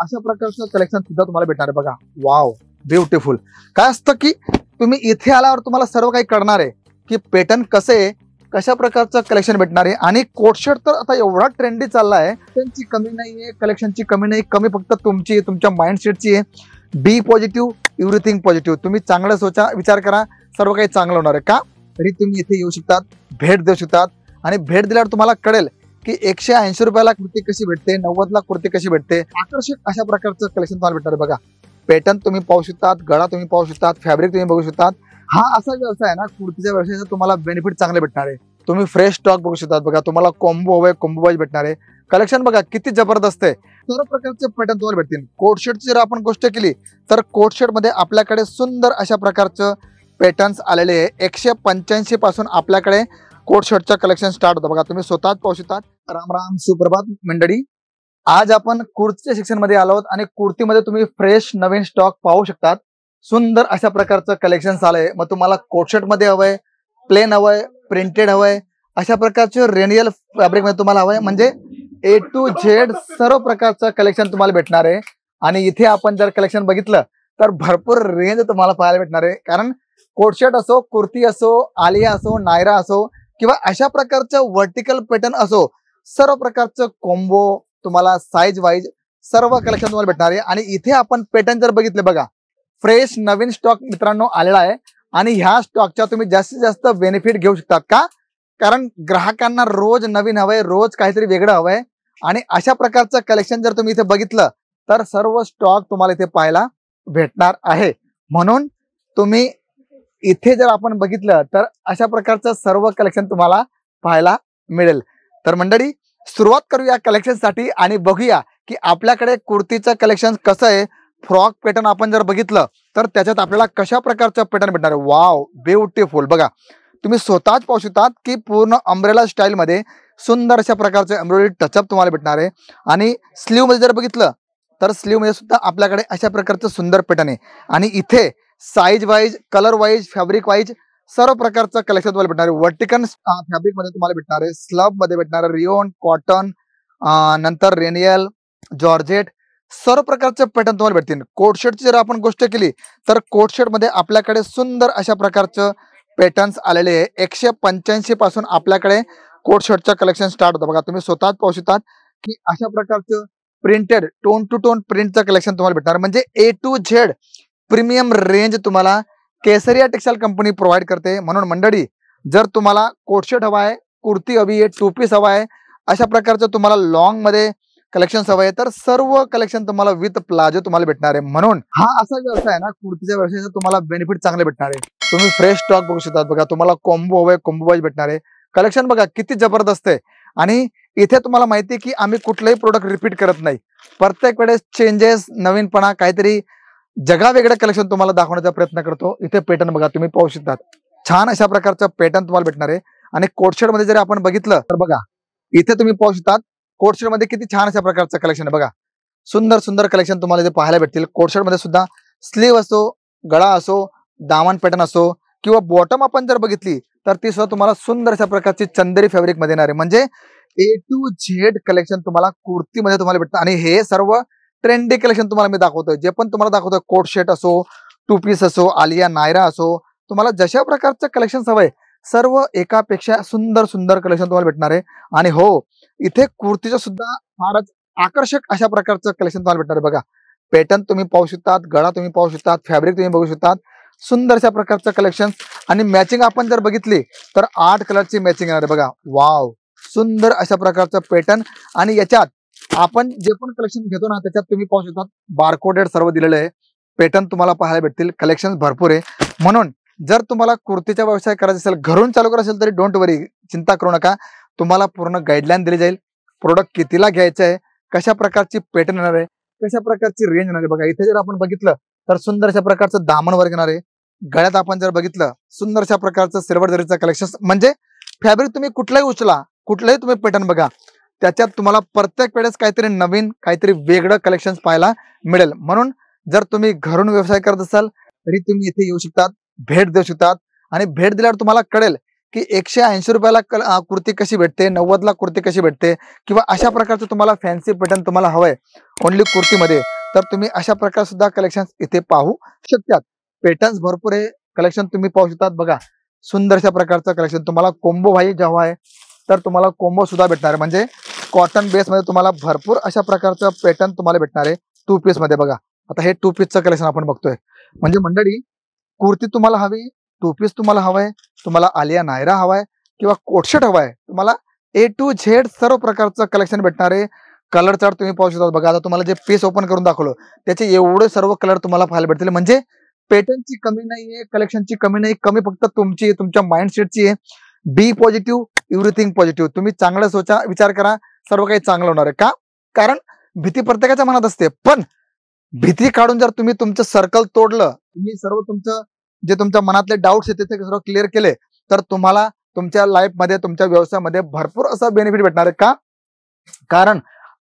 अशा प्रकारचं कलेक्शन सुद्धा तुम्हाला भेटणार आहे बघा. Wow, beautiful. काय असतं की तुम्ही इथे आल्यावर तुम्हाला सर्व काही कळणार आहे की पॅटर्न कसं आहे, कशा प्रकारचं कलेक्शन भेटणार आहे. आणि कोट शर्ट तर आता एवढा ट्रेंडी चालला आहे, त्यांची कमी नाहीये, कलेक्शनची कमी नाही, कमी फक्त तुमची तुमच्या माइंडसेटची आहे. बी पॉझिटिव्ह, एव्हरीथिंग पॉझिटिव्ह. तुम्ही चांगलं सोचा, विचार करा, सर्व काही चांगलं होणार आहे. का तरी तुम्ही इथे येऊ शकतात, भेट देऊ शकतात. आणि भेट दिल्यावर तुम्हाला कळेल की 180 रुपयाला कुर्ती कशी भेटते, 90ला कुर्ती कशी भेटते. आकर्षक अशा प्रकारचं कलेक्शन तुम्हाला भेटणार आहे बघा. पॅटर्न तुम्ही पाहू शकतात, गळा तुम्ही पाहू शकतात, फॅब्रिक तुम्ही बघू शकतात. हा असा व्यवसाय आहे ना, कुर्तीच्या व्यवसायाचा तुम्हाला बेनिफिट चांगले भेटणार आहे. तुम्ही फ्रेश स्टॉक बघू शकतात बघा. तुम्हाला कॉम्बो हवंय, कॉम्बो वाईज भेटणार आहे. कलेक्शन बघा किती जबरदस्त आहे. सर्व प्रकारचे पॅटर्न तुम्हाला भेटतील. कोट शर्टची जर आपण गोष्ट केली तर कोट शर्ट मध्ये आपल्याकडे सुंदर अशा प्रकारचं पॅटर्न्स आलेले आहे. 185 पासून आपल्याकडे कोट शर्टचं कलेक्शन स्टार्ट होतं बघा. तुम्ही स्वतःच पाहू शकतात. राम राम, सुप्रभात मंडळी. आज आपण कुर्तीच्या सेक्शन मध्ये आलो आहोत आणि कुर्तीमध्ये तुम्ही फ्रेश नवीन स्टॉक पाहू शकतात. सुंदर अशा प्रकारचं कलेक्शन आलंय. मग तुम्हाला कोट शर्ट मध्ये हवंय, प्लेन हवंय, प्रिंटेड हवंय, अशा प्रकारचे रेनियल फॅब्रिक मध्ये तुम्हाला हवंय, म्हणजे A to Z सर्व प्रकारचं कलेक्शन तुम्हाला भेटणार आहे. आणि इथे आपण जर कलेक्शन बघितलं तर भरपूर रेंज तुम्हाला पाहायला भेटणार आहे. कारण कोट शर्ट असो, कुर्ती असो, आलिया असो, नायरा असो, किंवा अशा प्रकारचं व्हर्टिकल पॅटर्न असो, सर्व प्रकारचं कॉम्बो तुम्हाला साईज वाईज सर्व कलेक्शन तुम्हाला भेटणार आहे. आणि इथे आपण पॅटर्न जर बघितले बघा, फ्रेश नवीन स्टॉक मित्रांनो आलेला आहे. आणि ह्या स्टॉकचा तुम्ही जास्तीत जास्त बेनिफिट घेऊ शकतात. का? कारण ग्राहकांना रोज नवीन हवंय, रोज काहीतरी वेगळं हवंय. आणि अशा प्रकारचं कलेक्शन जर तुम्ही इथे बघितलं तर सर्व स्टॉक तुम्हाला इथे पाहायला भेटणार आहे. म्हणून तुम्ही इथे जर आपण बघितलं तर अशा प्रकारचं सर्व कलेक्शन तुम्हाला पाहायला मिळेल. तर मंडळी, सुरुवात करूया कलेक्शनसाठी आणि बघूया की आपल्याकडे कुर्तीचं कलेक्शन कसं आहे. फ्रॉक पॅटर्न आपण जर बघितलं तर त्याच्यात आपल्याला कशा प्रकारचं पॅटर्न भेटणार आहे. Wow, beautiful. बघा तुम्ही स्वतःच पाहू शकतात की पूर्ण अम्ब्रेला स्टाईल मध्ये सुंदर अशा प्रकारचे एम्ब्रॉयडरी टचअप तुम्हाला भेटणार आहे. आणि स्लीव मध्ये जर बघितलं तर स्लीव मध्ये सुद्धा आपल्याकडे अशा प्रकारचं सुंदर पॅटर्न आहे. आणि इथे size wise, colour wise, fabric wise सर्व प्रकारचं कलेक्शन तुम्हाला भेटणार आहे. वर्टिकल फॅब्रिक मध्ये तुम्हाला भेटणार आहे, स्लब मध्ये भेटणार आहे, रिओन, कॉटन, नंतर रेनियल, जॉर्जेट, सर्व प्रकारचे पॅटर्न तुम्हाला भेटतील. कोट शर्टची जर आपण गोष्ट केली तर कोट शर्ट मध्ये आपल्याकडे सुंदर अशा प्रकारचं पॅटर्न्स आलेले आहे. 185 पासून आपल्याकडे कोट शर्टचं कलेक्शन स्टार्ट होतं बघा. तुम्ही स्वतःच पाहू शकतात की अशा प्रकारचं प्रिंटेड टोन टू टोन प्रिंटचं कलेक्शन तुम्हाला भेटणार, म्हणजे A to Z premium range तुम्हाला केसरिया टेक्सटाईल कंपनी प्रोव्हाइड करते. म्हणून मंडळी, जर तुम्हाला कोट शर्ट हवा आहे, कुर्ती हवी आहे, टू पीस हवा आहे, अशा प्रकारचं तुम्हाला लॉंग मध्ये कलेक्शन हवं आहे, तर सर्व कलेक्शन तुम्हाला विथ प्लाझो तुम्हाला भेटणार आहे. म्हणून हा असा व्यवसाय आहे ना, कुर्तीच्या व्यवसायाचा तुम्हाला बेनिफिट चांगले भेटणार आहे. तुम्ही फ्रेश स्टॉक बघू शकतात बघा. तुम्हाला कॉम्बो हवंय, कॉम्बो वाईज भेटणार आहे. कलेक्शन बघा किती जबरदस्त आहे. आणि इथे तुम्हाला माहिती आहे की आम्ही कुठलंही प्रोडक्ट रिपीट करत नाही. प्रत्येक वेळेस चेंजेस, नवीनपणा, काहीतरी जगावेगळं कलेक्शन तुम्हाला दाखवण्याचा प्रयत्न करतो. इथे पॅटर्न बघा, तुम्ही पाहू शकतात. छान अशा प्रकारचं पॅटर्न तुम्हाला भेटणार आहे. आणि कोट शर्ट मध्ये जर आपण बघितलं तर बघा, इथे तुम्ही पाहू शकतात कोट शर्ट मध्ये किती छान अशा प्रकारचं कलेक्शन आहे बघा. सुंदर सुंदर कलेक्शन तुम्हाला इथे पाहायला भेटतील. कोट शर्ट मध्ये सुद्धा स्लीव असो, गळा असो, दामन पॅटर्न असो, किंवा बॉटम आपण जर बघितली तर ती सुद्धा तुम्हाला सुंदर अशा प्रकारची चंदेरी फॅब्रिक मध्ये येणार आहे. म्हणजे A to Z कलेक्शन तुम्हाला कुर्तीमध्ये तुम्हाला भेटतं. आणि हे सर्व ट्रेंडी कलेक्शन तुम्हाला मी दाखवतोय. जे पण तुम्हाला दाखवतोय, कोट शर्ट असो, टू पीस असो, आलिया, नायरा असो, तुम्हाला जशा प्रकारचं कलेक्शन हवंय सर्व एकापेक्षा सुंदर सुंदर कलेक्शन तुम्हाला भेटणार आहे. आणि हो, इथे कुर्तीचं सुद्धा फारच आकर्षक अशा प्रकारचं कलेक्शन तुम्हाला भेटणार आहे बघा. पॅटर्न तुम्ही पाहू शकतात, गळा तुम्ही पाहू शकतात, फॅब्रिक तुम्ही बघू शकतात. सुंदर अशा प्रकारचं कलेक्शन. आणि मॅचिंग आपण जर बघितली तर 8 कलरची मॅचिंग येणार आहे बघा. वाव, सुंदर अशा प्रकारचं पॅटर्न. आणि याच्यात आपण जे पण कलेक्शन घेतो ना, त्याच्यात तुम्ही पाहू शकता बारकोडेड सर्व दिलेलं आहे. पॅटर्न तुम्हाला पाहायला भेटतील. कलेक्शन भरपूर आहे. म्हणून जर तुम्हाला कुर्तीचा व्यवसाय करायचा असेल, घरून चालू करायचं असेल, तरी डोंट वरी, चिंता करू नका. तुम्हाला पूर्ण गाईडलाईन दिली जाईल. प्रोडक्ट कितीला घ्यायचं आहे, कशा प्रकारची पॅटर्न येणार आहे, कशा प्रकारची रेंज येणार आहे बघा. इथे जर आपण बघितलं तर सुंदर अशा प्रकारचं दामन वर्क येणार आहे. गळ्यात आपण जर बघितलं सुंदर अशा प्रकारचं सिल्वर जरीचं कलेक्शन. म्हणजे फॅब्रिक तुम्ही कुठलाही उचला, कुठलाही तुम्ही पॅटर्न बघा, त्याच्यात तुम्हाला प्रत्येक वेळेस काहीतरी नवीन, काहीतरी वेगळं कलेक्शन पाहायला मिळेल. म्हणून जर तुम्ही घरून व्यवसाय करत असाल तरी तुम्ही इथे येऊ शकतात, भेट देऊ शकतात. आणि भेट दिल्यावर तुम्हाला कळेल की 180 रुपयाला कुर्ती कशी भेटते, 90ला कुर्ती कशी भेटते, किंवा अशा प्रकारचं तुम्हाला फॅन्सी पॅटर्न तुम्हाला हवंय ओनली कुर्तीमध्ये, तर तुम्ही अशा प्रकार सुद्धा कलेक्शन इथे पाहू शकतात. पॅटर्न्स भरपूर आहे, कलेक्शन तुम्ही पाहू शकतात. बघा सुंदरशा प्रकारचं कलेक्शन. तुम्हाला कोंबो भाई जेव्हा आहे तर तुम्हाला कोंबो सुद्धा भेटणार आहे, म्हणजे कॉटन बेस मध्ये तुम्हाला भरपूर अशा प्रकारचं पॅटर्न तुम्हाला भेटणार आहे 2 पीस मध्ये. बघा आता हे 2 पीसचं कलेक्शन आपण बघतोय. म्हणजे मंडळी कुर्ती तुम्हाला हवी, 2 पीस तुम्हाला हवाय, तुम्हाला आलिया नायरा हवाय किंवा कोटशर्ट हवाय, तुम्हाला A to Z सर्व प्रकारचं कलेक्शन भेटणार आहे. कलर चार्ट तुम्ही पाहू शकता. बघा आता तुम्हाला जे पीस ओपन करून दाखवलं त्याचे एवढे सर्व कलर तुम्हाला पाहायला भेटतील. म्हणजे पॅटर्नची कमी नाहीये, कलेक्शनची कमी नाही, कमी फक्त तुमची तुमच्या माइंडसेटची आहे. बी पॉझिटिव्ह, एव्हरीथिंग पॉझिटिव्ह. तुम्ही चांगलं सोचा, विचार करा, सर्व काही चांगलं होणार आहे. का? कारण भीती प्रत्येकाच्या मनात असते, पण भीती काढून जर तुम्ही तुमचं सर्कल तोडलं, तुम्ही सर्व तुमचं जे तुमच्या मनातले डाऊट्स आहेत ते सर्व क्लिअर केले, तर तुम्हाला तुमच्या लाईफ मध्ये तुमच्या व्यवसायामध्ये भरपूर असा बेनिफिट भेटणार आहे. का? कारण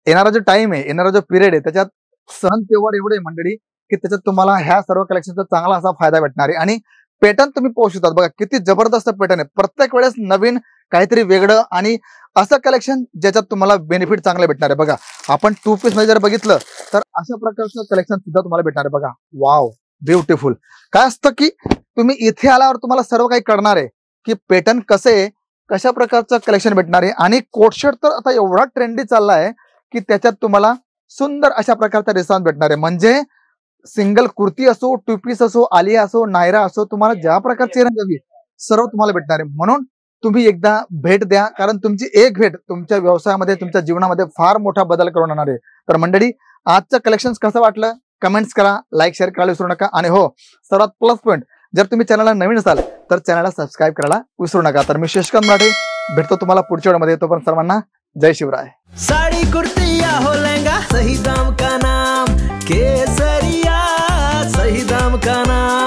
येणारा जो टाइम आहे, येणारा जो पिरियड आहे, त्याच्यात सण त्योहार एवढे मंडळी की त्याच्यात तुम्हाला ह्या सर्व कलेक्शनचा चांगला असा फायदा भेटणार आहे. आणि पॅटर्न तुम्ही पाहू शकता. बघा किती जबरदस्त पॅटर्न आहे. प्रत्येक वेळेस नवीन काहीतरी वेगळं आणि असं कलेक्शन ज्याच्यात तुम्हाला बेनिफिट चांगलं भेटणार आहे. बघा आपण 2 पीस मध्ये जर बघितलं तर अशा प्रकारचं कलेक्शन सुद्धा तुम्हाला भेटणार आहे. बघा वाव, ब्युटिफुल. काय असतं की तुम्ही इथे आल्यावर तुम्हाला सर्व काही कळणार आहे की पॅटर्न कसं आहे, कशा प्रकारचं कलेक्शन भेटणार आहे. आणि कोटशर्ट तर आता एवढा ट्रेंडी चालला आहे की त्याच्यात तुम्हाला सुंदर अशा प्रकारचा रिस्पॉन्स भेटणार आहे. म्हणजे सिंगल कुर्ती असो, 2 पीस असो, आलिया असो, नायरा असो, तुम्हाला ज्या प्रकारची रंग हवी सर्व तुम्हाला भेटणार आहे. म्हणून तुम्ही एकदा भेट द्या, कारण तुमची एक भेट तुमच्या व्यवसायामध्ये, तुमच्या जीवनामध्ये फार मोठा बदल करून आणणार आहे. तर मंडळी आजचं कलेक्शन कसं वाटलं कमेंट्स करा, लाईक शेअर करायला विसरू नका. आणि हो, सर्वात प्लस पॉईंट, जर तुम्ही चॅनलला नवीन असाल तर चॅनलला सबस्क्राईब करायला विसरू नका. तर मी शशिकांत मराठे भेटतो तुम्हाला पुढच्या व्हिडिओमध्ये. तोपर्यंत सर्वांना जय शिवराय. साड़ी कुर्ती या हो लहंगा, सही दाम का नाम केसरिया, सही दाम का नाम.